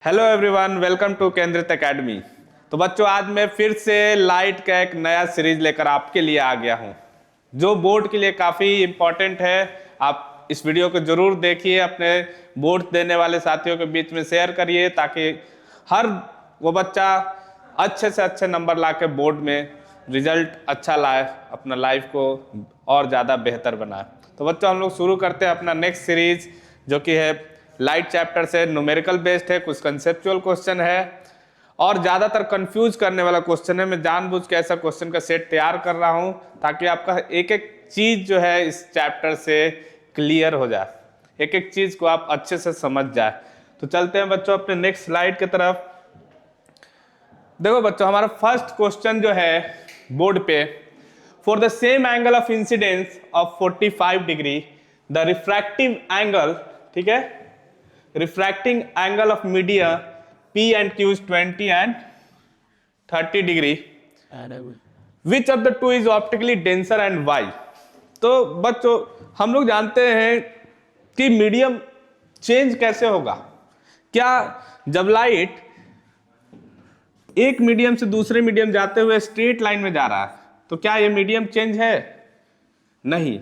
Hello everyone, welcome to केंद्रित academy. तो बच्चों, आज मैं फिर से लाइट का एक नया सीरीज लेकर आपके लिए आ गया हूं, जो बोर्ड के लिए काफ़ी इम्पोर्टेंट है। आप इस वीडियो को जरूर देखिए, अपने बोर्ड देने वाले साथियों के बीच में शेयर करिए, ताकि हर वो बच्चा अच्छे से अच्छे नंबर ला के बोर्ड में रिजल्ट अच्छा लाए, अपना लाइफ को और ज़्यादा बेहतर बनाए। तो बच्चों, हम लोग शुरू करते हैं अपना नेक्स्ट सीरीज, जो कि है लाइट चैप्टर से। न्यूमेरिकल बेस्ड है, कुछ कंसेप्चुअल क्वेश्चन है और ज़्यादातर कंफ्यूज करने वाला क्वेश्चन है। मैं जानबूझ के ऐसा क्वेश्चन का सेट तैयार कर रहा हूं ताकि आपका एक एक चीज़ जो है इस चैप्टर से क्लियर हो जाए, एक एक चीज़ को आप अच्छे से समझ जाए। तो चलते हैं बच्चों अपने नेक्स्ट स्लाइड की तरफ। देखो बच्चों, हमारा फर्स्ट क्वेश्चन जो है बोर्ड पे, for the same angle of incidence of 45 degree the refractive angle, ठीक है, refracting angle of media P and Q is 20 and 30 degree, which of the two is optically denser and why. तो बच्चों, हम लोग जानते हैं कि मीडियम चेंज कैसे होगा। क्या जब लाइट एक मीडियम से दूसरे मीडियम जाते हुए स्ट्रेट लाइन में जा रहा है, तो क्या ये मीडियम चेंज है? नहीं।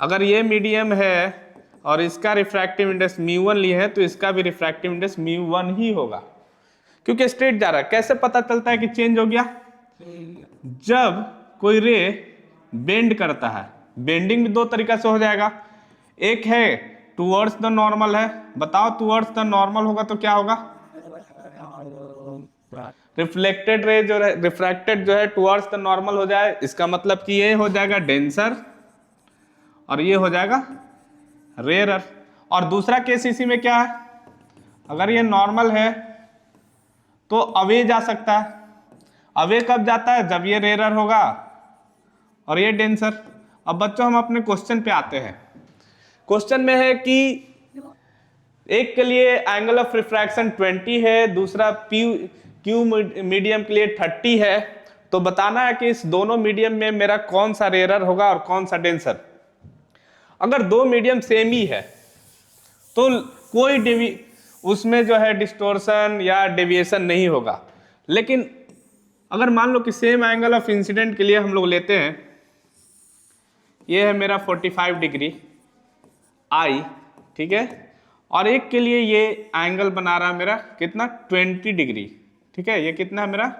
अगर ये मीडियम है और इसका रिफ्रैक्टिव इंडेक्स μ1 लिए है, तो इसका भी रिफ्रैक्टिव इंडेक्स μ1 ही होगा, क्योंकि स्ट्रेट जा रहा है। कैसे पता चलता है कि चेंज हो गया? जब कोई रे बेंड करता है, बेंडिंग भी दो तरीका से हो जाएगा। एक है टुवर्ड्स द नॉर्मल है। बताओ, टुवर्ड्स द नॉर्मल होगा तो क्या होगा? रिफ्लेक्टेड रे जो है, रिफ्रैक्टेड जो है टुवर्ड्स द नॉर्मल हो जाए, इसका मतलब कि ये हो जाएगा डेंसर और ये हो जाएगा रेयरर। और दूसरा केस इसी में क्या है, अगर ये नॉर्मल है तो अवे जा सकता है। अवे कब जाता है? जब ये रेयरर होगा और ये डेंसर। अब बच्चों, हम अपने क्वेश्चन पे आते हैं। क्वेश्चन में है कि एक के लिए एंगल ऑफ रिफ्रैक्शन 20 है, दूसरा क्यू मीडियम के लिए 30 है। तो बताना है कि इस दोनों मीडियम में मेरा कौन सा रेयरर होगा और कौन सा डेंसर। अगर दो मीडियम सेम ही है तो कोई उसमें जो है डिस्टोर्शन या डेविएशन नहीं होगा। लेकिन अगर मान लो कि सेम एंगल ऑफ इंसिडेंट के लिए हम लोग लेते हैं, ये है मेरा 45 डिग्री आई, ठीक है, और एक के लिए ये एंगल बना रहा है मेरा कितना? 20 डिग्री, ठीक है। ये कितना है मेरा?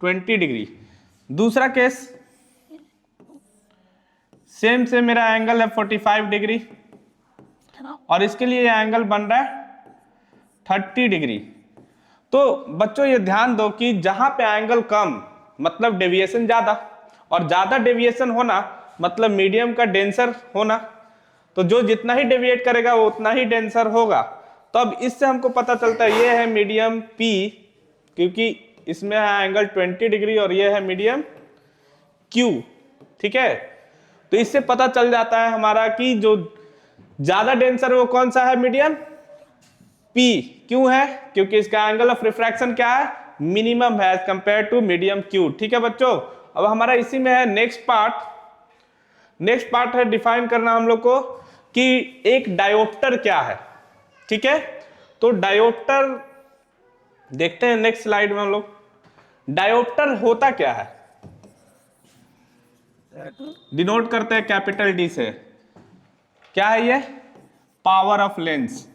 20 डिग्री। दूसरा केस सेम से मेरा एंगल है 45 डिग्री और इसके लिए एंगल बन रहा है 30 डिग्री। तो बच्चों, ये ध्यान दो कि जहां पे एंगल कम मतलब डेविएशन ज्यादा, और ज्यादा डेविएशन होना मतलब मीडियम का डेंसर होना। तो जो जितना ही डेविएट करेगा वो उतना ही डेंसर होगा। तो अब इससे हमको पता चलता है ये है मीडियम P, क्योंकि इसमें है एंगल 20 डिग्री और ये है मीडियम Q, ठीक है। तो इससे पता चल जाता है हमारा कि जो ज्यादा डेंसर है वो कौन सा है? Medium P। क्यों है? क्योंकि इसका एंगल ऑफ रिफ्रैक्शन क्या है? मिनिमम है as compare to medium Q, ठीक है बच्चों। अब हमारा इसी में है नेक्स्ट पार्ट है डिफाइन करना हम लोग को कि एक डायोप्टर क्या है, ठीक है। तो डायोप्टर देखते हैं नेक्स्ट स्लाइड में हम लोग। डायोप्टर होता क्या है? डिनोट करते हैं कैपिटल D से। क्या है ये? Power of lens.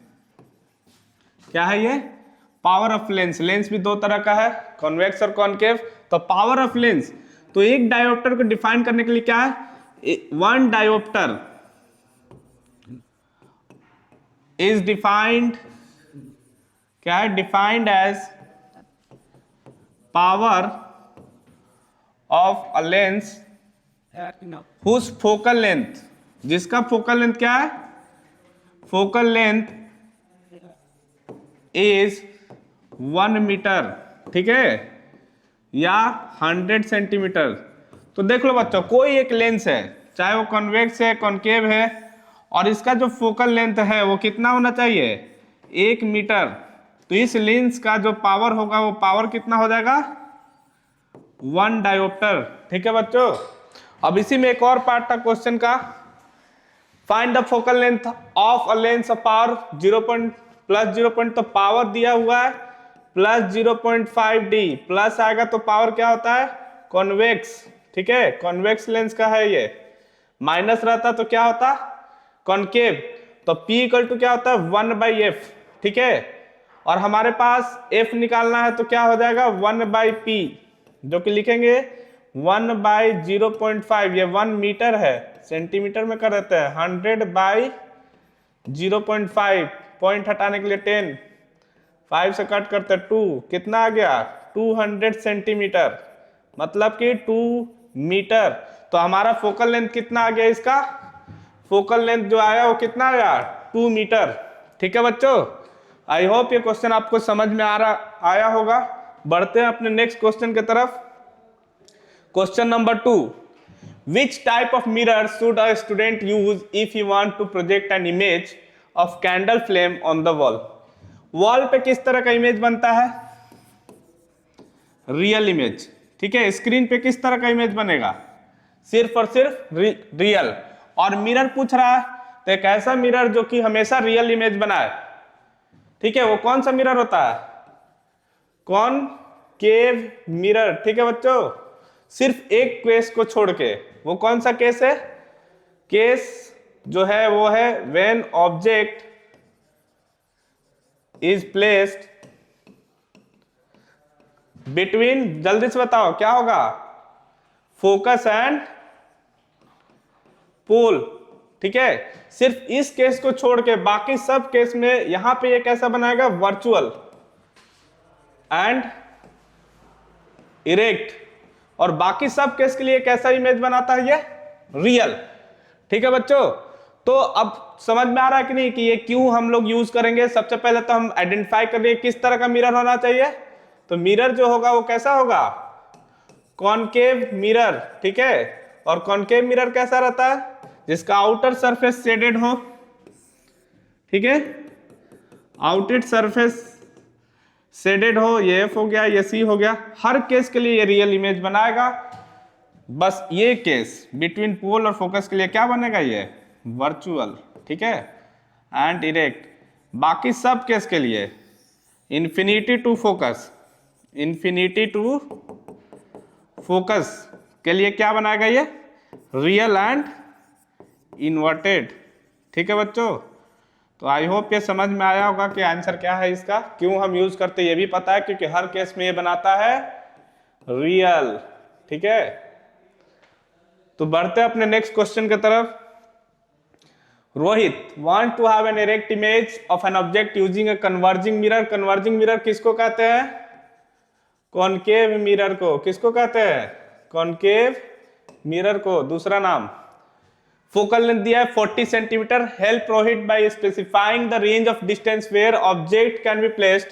क्या है ये? Power of lens. लेंस भी दो तरह का है, कॉन्वेक्स और कॉनकेव। तो पावर ऑफ लेंस, तो एक डायोप्टर को डिफाइन करने के लिए क्या है? वन डायोप्टर इज डिफाइंड, क्या है? Defined as power of a lens whose focal length, जिसका फोकल लेंथ क्या है? फोकल लेंथ इज 1 मीटर, ठीक है, या 100 सेंटीमीटर। तो देख लो बच्चों, कोई एक लेंस है, चाहे वो कॉन्वेक्स है, कॉनकेव है, और इसका जो फोकल लेंथ है वो कितना होना चाहिए? 1 मीटर। तो इस लेंस का जो पावर होगा वो पावर कितना हो जाएगा? 1 डायोप्टर, ठीक है बच्चों। अब इसी में एक और पार्ट था क्वेश्चन का, find the focal length of a lens of power 0. +0. तो पावर दिया हुआ है प्लस 0.5d, प्लस आएगा तो पावर क्या होता है, कॉन्वेक्स, ठीक है, कॉन्वेक्स लेंस का है ये, माइनस रहता तो क्या होता, कॉनकेव, तो P इक्वल टू क्या होता है 1/f, ठीक है, और हमारे पास f निकालना है तो क्या हो जाएगा 1/p, जो कि लिखेंगे 1/0.5, ये 1 मीटर है, सेंटीमीटर में कर देते हैं, 100/0.5, पॉइंट हटाने के लिए 10, 5 से कट करते 2, कितना आ गया 200 सेंटीमीटर, मतलब कि 2 मीटर। तो हमारा फोकल लेंथ कितना आ गया, इसका फोकल लेंथ जो आया वो कितना आया 2 मीटर, ठीक है बच्चों। आई होप ये क्वेश्चन आपको समझ में आया होगा। बढ़ते हैं अपने नेक्स्ट क्वेश्चन की तरफ। Question number 2, which type of mirror should a student use if you want to project an image of candle flame on the wall. Wall पे किस तरह का इमेज बनता है, रियल इमेज, ठीक है, स्क्रीन पे किस तरह का इमेज बनेगा, सिर्फ और सिर्फ रियल, और मिरर पूछ रहा है तो एक ऐसा मिरर जो कि हमेशा रियल इमेज बनाए, ठीक है, वो कौन सा मिरर होता है, कॉनकेव मिरर, ठीक है बच्चों, सिर्फ एक केस को छोड़ के, वो कौन सा केस है, केस जो है वो है when object is placed between, जल्दी से बताओ क्या होगा, फोकस एंड पोल, ठीक है, सिर्फ इस केस को छोड़ के बाकी सब केस में यहां पे ये कैसा बनाएगा, वर्चुअल एंड इरेक्ट, और बाकी सब केस के लिए कैसा इमेज बनाता है, ये रियल, ठीक है बच्चों। तो अब समझ में आ रहा है कि नहीं कि ये क्यों हम लोग यूज करेंगे। सबसे पहले तो हम आइडेंटिफाई कर रहे हैं किस तरह का मिरर होना चाहिए, तो मिरर जो होगा वो कैसा होगा, कॉनकेव मिरर, ठीक है, और कॉनकेव मिरर कैसा रहता है, जिसका आउटर सरफेस शेडेड हो, ठीक है, आउटर सरफेस शेडेड हो, ये F हो गया, ये C हो गया, हर केस के लिए ये रियल इमेज बनाएगा। बस ये केस बिटवीन पोल और फोकस के लिए क्या बनेगा, ये वर्चुअल, ठीक है, एंड इरेक्ट। बाकी सब केस के लिए infinity to focus, infinity to focus के लिए क्या बनाएगा, ये रियल एंड इन्वर्टेड, ठीक है बच्चों। तो आई होप ये समझ में आया होगा कि आंसर क्या है इसका, क्यों हम यूज करते हैं ये भी पता है, क्योंकि हर केस में ये बनाता है रियल, ठीक है। तो बढ़ते हैं अपने नेक्स्ट क्वेश्चन की तरफ। Rohit want to have an erect image of an object using a converging mirror. Converging mirror किसको कहते हैं, कॉनकेव मिरर को, किसको कहते हैं, कॉनकेव मिरर को, दूसरा नाम। फोकल लेंथ दिया है 40 centimetre, help Rohit by specifying the range of distance where object can be placed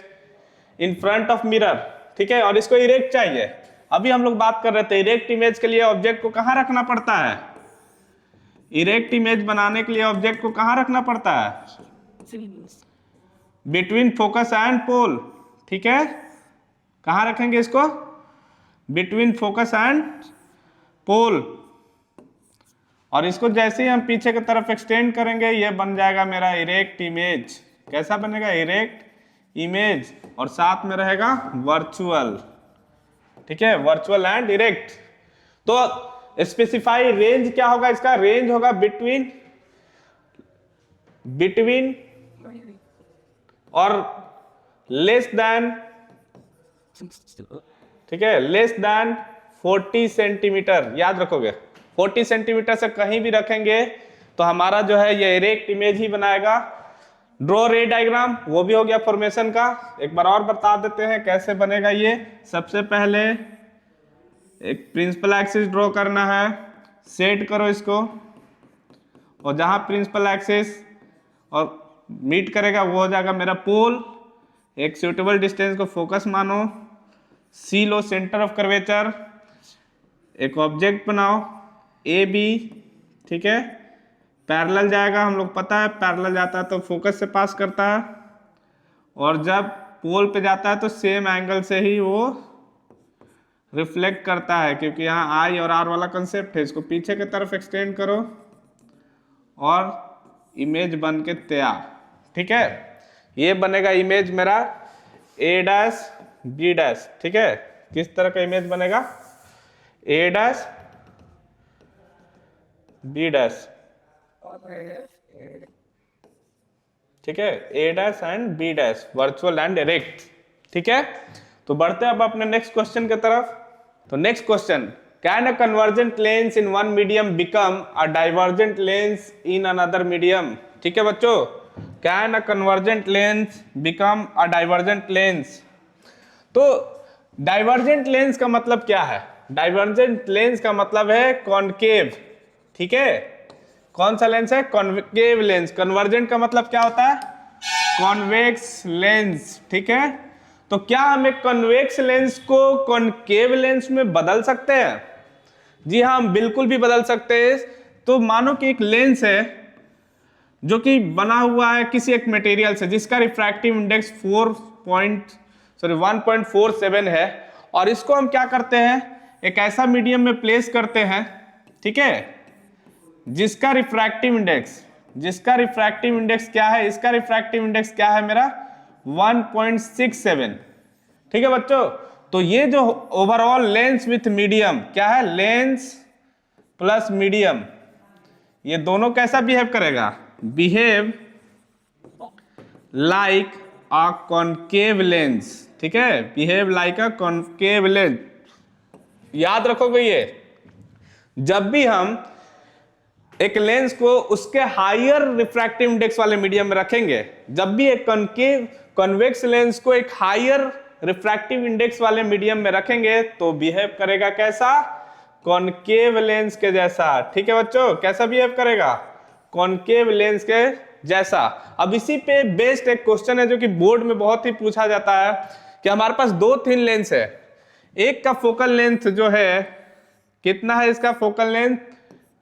in front of mirror, ठीक है, और इसको इरेक्ट चाहिए। अभी हम लोग बात कर रहे थे इरेक्ट इमेज के लिए ऑब्जेक्ट को कहां रखना पड़ता है, इरेक्ट इमेज बनाने के लिए ऑब्जेक्ट को कहां रखना पड़ता है, बिटवीन फोकस एंड पोल, ठीक है, कहां रखेंगे इसको, बिटवीन फोकस एंड पोल, और इसको जैसे ही हम पीछे की तरफ एक्सटेंड करेंगे ये बन जाएगा मेरा इरेक्ट इमेज। कैसा बनेगा, इरेक्ट इमेज, और साथ में रहेगा वर्चुअल, ठीक है, वर्चुअल एंड इरेक्ट। तो स्पेसिफाई रेंज क्या होगा इसका, रेंज होगा बिटवीन और लेस देन, ठीक है, लेस देन 40 सेंटीमीटर, याद रखोगे 40 सेंटीमीटर से कहीं भी रखेंगे तो हमारा जो है ये इरेक्ट इमेज ही बनाएगा। ड्रॉ रे डायग्राम, वो भी हो गया फॉर्मेशन का। एक बार और बता देते हैं कैसे बनेगा ये। सबसे पहले एक प्रिंसिपल एक्सिस ड्रॉ करना है, सेट करो इसको, और जहां प्रिंसिपल एक्सिस और मीट करेगा वो हो जाएगा मेरा पोल। एक सुटेबल डिस्टेंस को फोकस मानो, सी लो सेंटर ऑफ कर्वेचर, एक ऑब्जेक्ट बनाओ ए बी, ठीक है, पैरेलल जाएगा, हम लोग पता है पैरेलल जाता है तो फोकस से पास करता है, और जब पोल पे जाता है तो सेम एंगल से ही वो रिफ्लेक्ट करता है, क्योंकि यहाँ आई और आर वाला कंसेप्ट है। इसको पीछे की तरफ एक्सटेंड करो और इमेज बन के तैयार, ठीक है, ये बनेगा इमेज मेरा ए डैश बी डैश, ठीक है। किस तरह का इमेज बनेगा, ए डैश बी डैश, ठीक है, A dash and B dash, virtual and direct, ठीक है। तो बढ़ते हैं अब अपने नेक्स्ट क्वेश्चन की तरफ। तो next question, can a convergent lens in one medium become a divergent lens in another medium, ठीक है बच्चों, can a convergent lens become a divergent lens. तो डाइवर्जेंट लेंस का मतलब क्या है, डाइवर्जेंट लेंस का मतलब है कॉनकेव, ठीक है। कौन सा लेंस है, कॉनकेव लेंस। कन्वर्जेंट का मतलब क्या होता है, कॉन्वेक्स लेंस, ठीक है। तो क्या हम एक कॉन्वेक्स लेंस को कॉनकेव लेंस में बदल सकते हैं, जी हाँ, हम बिल्कुल भी बदल सकते हैं। तो मानो कि एक लेंस है जो कि बना हुआ है किसी एक मटेरियल से जिसका रिफ्रैक्टिव इंडेक्स 1.47 है, और इसको हम क्या करते हैं, एक ऐसा मीडियम में प्लेस करते हैं, ठीक है, जिसका रिफ्रैक्टिव इंडेक्स क्या है, इसका रिफ्रैक्टिव इंडेक्स क्या है मेरा 1.67, ठीक है बच्चों। तो ये जो ओवरऑल लेंस विथ मीडियम क्या है, लेंस प्लस मीडियम, ये दोनों कैसा बिहेव करेगा, behave like a concave lens, ठीक है, behave like a concave lens. याद रखोगे ये, जब भी हम एक लेंस को उसके हायर रिफ्रैक्टिव इंडेक्स वाले मीडियम में रखेंगे, जब भी एक कॉन्वेक्स लेंस को एक हायर रिफ्रैक्टिव इंडेक्स वाले मीडियम में रखेंगे तो बिहेव करेगा कैसा, कॉनकेव लेंस के जैसा, ठीक है बच्चों, कैसा बिहेव करेगा, कॉनकेव लेंस के जैसा। अब इसी पे बेस्ड एक क्वेश्चन है जो कि बोर्ड में बहुत ही पूछा जाता है कि हमारे पास दो थिन लेंस है, एक का फोकल लेंथ जो है कितना है, इसका focal length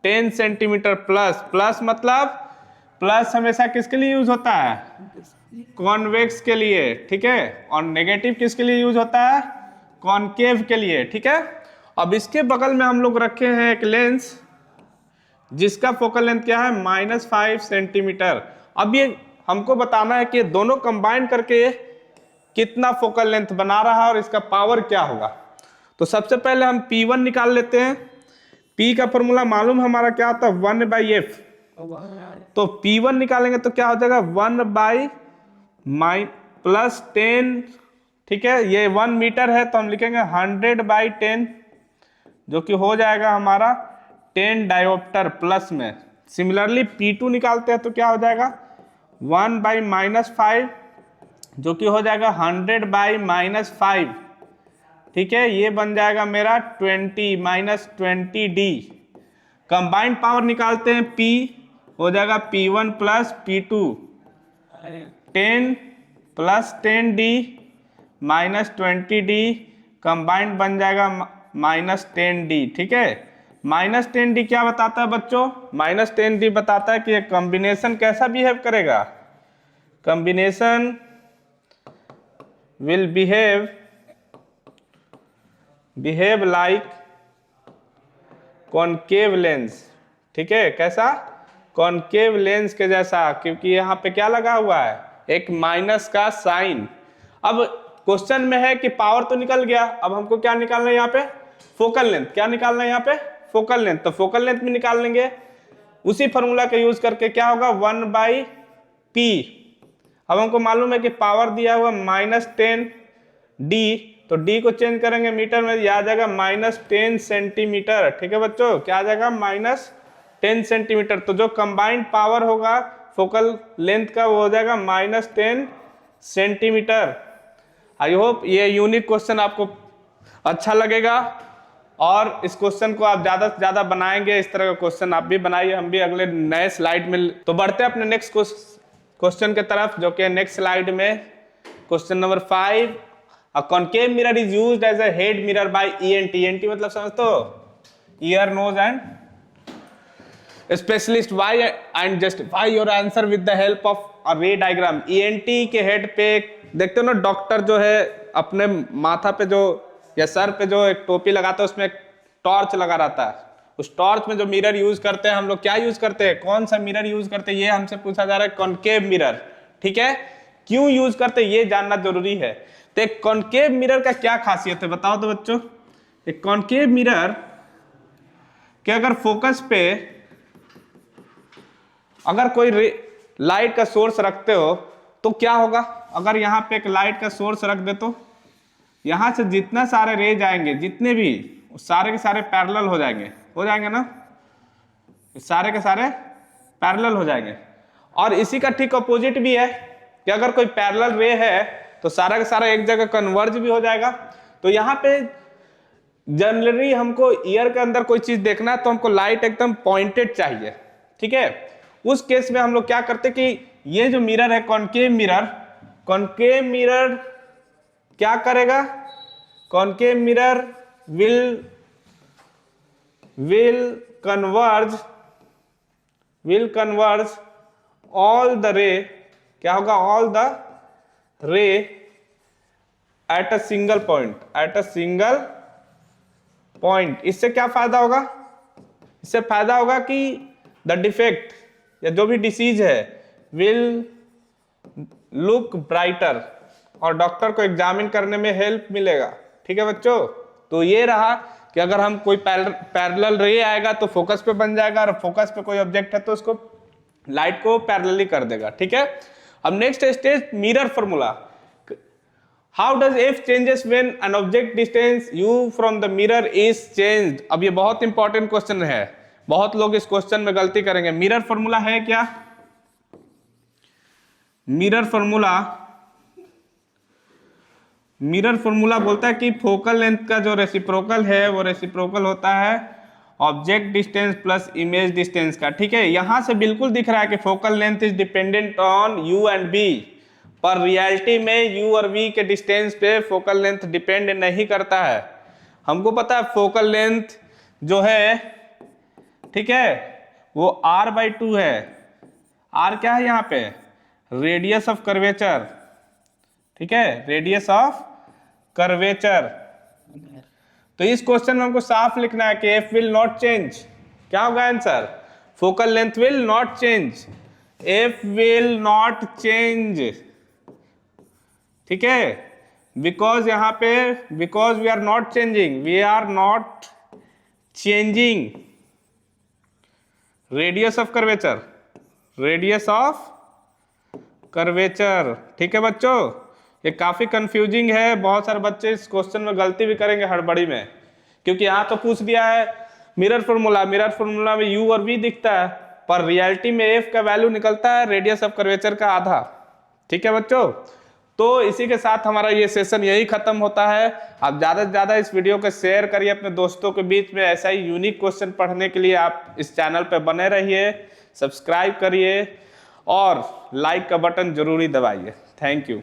10 centimetre plus, plus मतलब प्लस हमेशा किसके लिए यूज होता है, कॉन्वेक्स के लिए, ठीक है, और नेगेटिव किसके लिए यूज होता है, कॉनकेव के लिए, ठीक है। अब इसके बगल में हम लोग रखे हैं एक लेंस जिसका फोकल लेंथ क्या है, -5 सेंटीमीटर। अब ये हमको बताना है कि दोनों कंबाइन करके कितना फोकल लेंथ बना रहा है और इसका पावर क्या होगा। तो सबसे पहले हम P1 निकाल लेते हैं। P का फॉर्मूला मालूम हमारा क्या होता है, 1/f। तो P1 निकालेंगे तो क्या हो जाएगा, 1/+10, ठीक है, ये 1 मीटर है तो हम लिखेंगे 100/10, जो कि हो जाएगा हमारा 10 डायोप्टर प्लस में। सिमिलरली P2 निकालते हैं तो क्या हो जाएगा, 1/-5, जो कि हो जाएगा 100/-5, ठीक है, ये बन जाएगा मेरा 20 कंबाइंड पावर निकालते हैं, P हो जाएगा P1 + P2, 10 + 10D -20D, combined बन जाएगा -10D, ठीक है। -10D क्या बताता है बच्चों, -10D बताता है कि ये कॉम्बिनेशन कैसा बिहेव करेगा, combination will behave like concave lens, ठीक है, कैसा, कॉनकेव लेंस के जैसा, क्योंकि यहाँ पे क्या लगा हुआ है, एक माइनस का साइन। अब क्वेश्चन में है कि पावर तो निकल गया, अब हमको क्या निकालना है यहाँ पे, फोकल लेंथ, क्या निकालना है यहाँ पे, फोकल लेंथ। तो फोकल लेंथ भी निकाल लेंगे उसी फॉर्मूला का यूज करके, क्या होगा 1/p। अब हमको मालूम है कि पावर दिया हुआ -10D, तो D को चेंज करेंगे मीटर में, यह आ जाएगा -10 सेंटीमीटर, ठीक है बच्चों, क्या आ जाएगा -10 सेंटीमीटर। तो जो कंबाइंड पावर होगा फोकल लेंथ का वो हो जाएगा -10 सेंटीमीटर। आई होप ये यूनिक क्वेश्चन आपको अच्छा लगेगा और इस क्वेश्चन को आप ज्यादा से ज्यादा बनाएंगे, इस तरह का क्वेश्चन आप भी बनाइए, हम भी अगले नए स्लाइड में। तो बढ़ते हैं अपने नेक्स्ट क्वेश्चन के तरफ, जो कि नेक्स्ट स्लाइड में question number 5। A concave mirror is used as a head mirror by ENT. ENT मतलब समझते हो, ear, nose and specialist. Why and justify your answer with the help of a ray diagram. ENT के head पे देखते हो ना, doctor जो है अपने माथा पे जो या सर पे जो एक टोपी लगाता है उसमें एक टॉर्च लगा रहता है, उस टॉर्च में जो मिरर यूज करते हैं हम लोग, क्या यूज करते हैं, कौन सा मिरर यूज करते हैं, ये हमसे पूछा जा रहा है, कॉनकेव मिरर, ठीक है। क्यों यूज करते हैं ये जानना जरूरी है। तो एक कॉनकेव मिरर का क्या खासियत है बताओ तो बच्चों। एक कॉनकेव मिरर के अगर फोकस पे अगर कोई लाइट का सोर्स रखते हो तो क्या होगा, अगर यहाँ पे एक लाइट का सोर्स रख दे तो यहां से जितना सारे रेज आएंगे जितने भी सारे के सारे पैरेलल हो जाएंगे ना, सारे के सारे पैरेलल हो जाएंगे। और इसी का ठीक अपोजिट भी है कि अगर कोई पैरेलल रे है तो सारा का सारा एक जगह कन्वर्ज भी हो जाएगा। तो यहाँ पे जनरली हमको ईयर के अंदर कोई चीज देखना है तो हमको लाइट एकदम पॉइंटेड चाहिए, ठीक है। उस केस में हम लोग क्या करते कि ये जो मिरर है कॉनकेव मिरर क्या करेगा, concave mirror will converge all the रे, क्या होगा, ऑल द रे एट अ सिंगल पॉइंट। इससे क्या फायदा होगा, इससे फायदा होगा कि द डिफेक्ट या जो भी डिसीज है विल लुक ब्राइटर और डॉक्टर को एग्जामिन करने में हेल्प मिलेगा, ठीक है बच्चों। तो ये रहा कि अगर हम कोई पैरेलल रे आएगा तो फोकस पे बन जाएगा और फोकस पे कोई ऑब्जेक्ट है तो उसको लाइट को पैरेलली कर देगा, ठीक है। अब next stage mirror formula. How does F changes when an object distance you from the mirror is changed. अब ये बहुत इंपॉर्टेंट क्वेश्चन है, बहुत लोग इस क्वेश्चन में गलती करेंगे। मिरर फॉर्मूला है क्या, मिरर फॉर्मूला बोलता है कि फोकल लेंथ का जो रेसिप्रोकल है वो रेसिप्रोकल होता है object distance plus image distance का, ठीक है। यहां से बिल्कुल दिख रहा है कि focal length is dependent on u and b, पर रियलिटी में यू और वी के डिस्टेंस पे फोकल लेंथ डिपेंड नहीं करता है। हमको पता है फोकल लेंथ जो है, ठीक है, वो r/2 है। r क्या है यहाँ पे, रेडियस ऑफ कर्वेचर, ठीक है, रेडियस ऑफ कर्वेचर। तो इस क्वेश्चन में हमको साफ लिखना है कि f विल नॉट चेंज। क्या होगा answer, focal length will not change, f will not change, ठीक है। बिकॉज यहाँ पे because we are not changing radius of curvature, ठीक है बच्चों। ये काफी कंफ्यूजिंग है, बहुत सारे बच्चे इस क्वेश्चन में गलती भी करेंगे हड़बड़ी में, क्योंकि यहाँ तो पूछ दिया है मिरर फॉर्मूला में u और v दिखता है, पर रियलिटी में f का वैल्यू निकलता है रेडियस ऑफ कर्वेचर का आधा, ठीक है बच्चों। तो इसी के साथ हमारा ये सेशन यही खत्म होता है। आप ज्यादा से ज्यादा इस वीडियो को शेयर करिए अपने दोस्तों के बीच में। ऐसा ही यूनिक क्वेश्चन पढ़ने के लिए आप इस चैनल पे बने रहिए, सब्सक्राइब करिए और लाइक का बटन जरूरी दबाइए। Thank you.